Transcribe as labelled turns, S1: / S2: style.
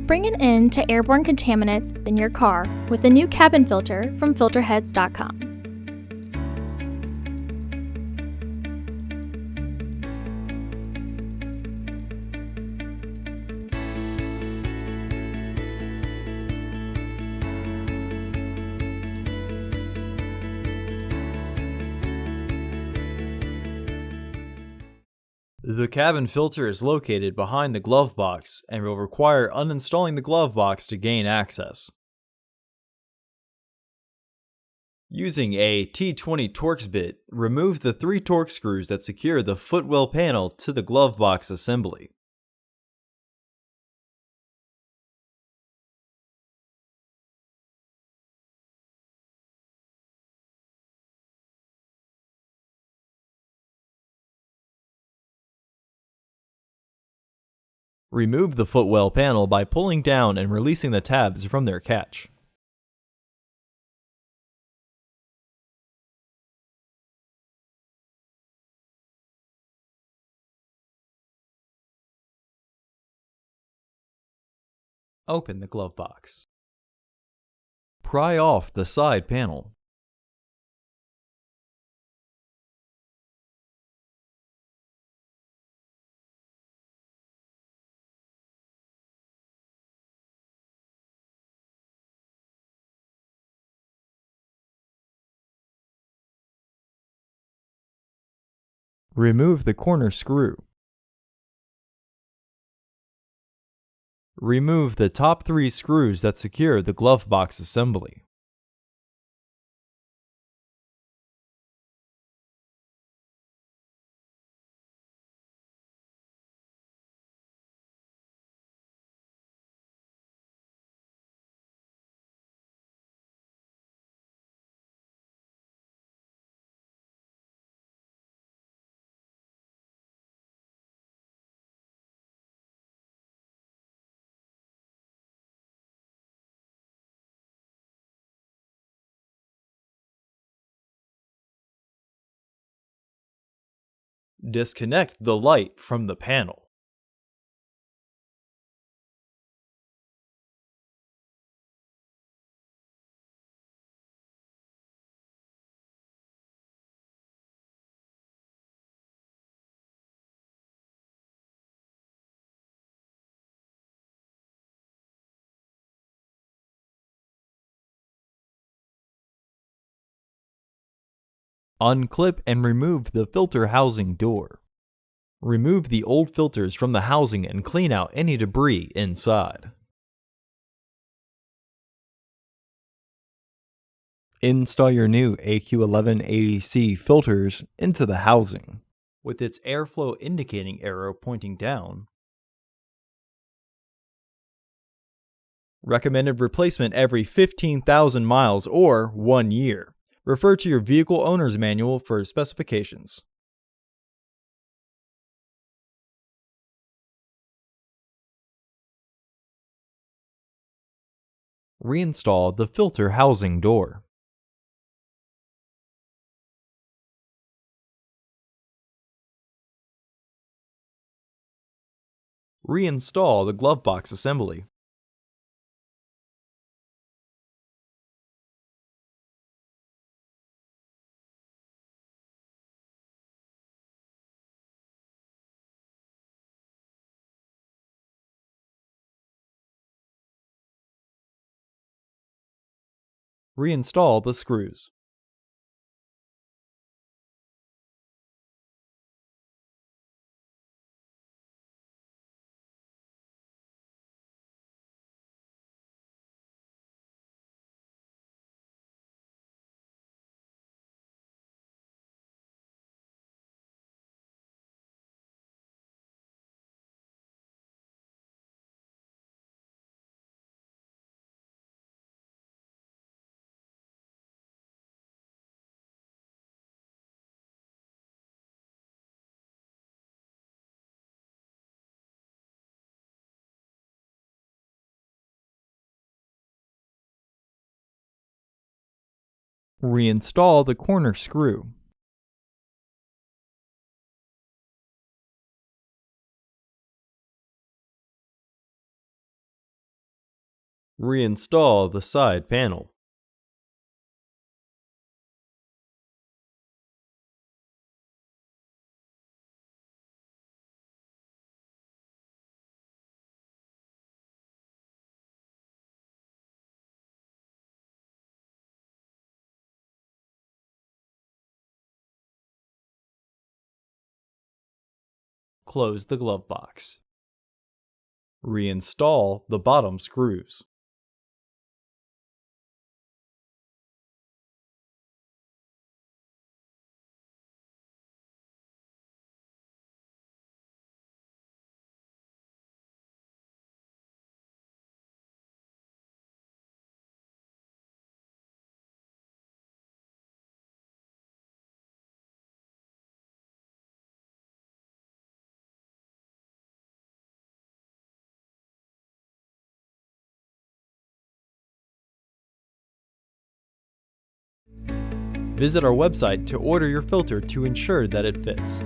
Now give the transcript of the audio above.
S1: Bring an end to airborne contaminants in your car with a new cabin filter from Filterheads.com.
S2: The cabin filter is located behind the glove box and will require uninstalling the glove box to gain access. Using a T20 Torx bit, remove the 3 Torx screws that secure the footwell panel to the glove box assembly. Remove the footwell panel by pulling down and releasing the tabs from their catch. Open the glove box. Pry off the side panel. Remove the corner screw. Remove the top 3 screws that secure the glove box assembly. Disconnect the light from the panel. Unclip and remove the filter housing door. Remove the old filters from the housing and clean out any debris inside. Install your new AQ1180C filters into the housing. With its airflow indicating arrow pointing down. Recommended replacement every 15,000 miles or 1 year. Refer to your vehicle owner's manual for specifications. Reinstall the filter housing door. Reinstall the glove box assembly. Reinstall the screws. Reinstall the corner screw. Reinstall the side panel. Close the glove box. Reinstall the bottom screws. Visit our website to order your filter to ensure that it fits.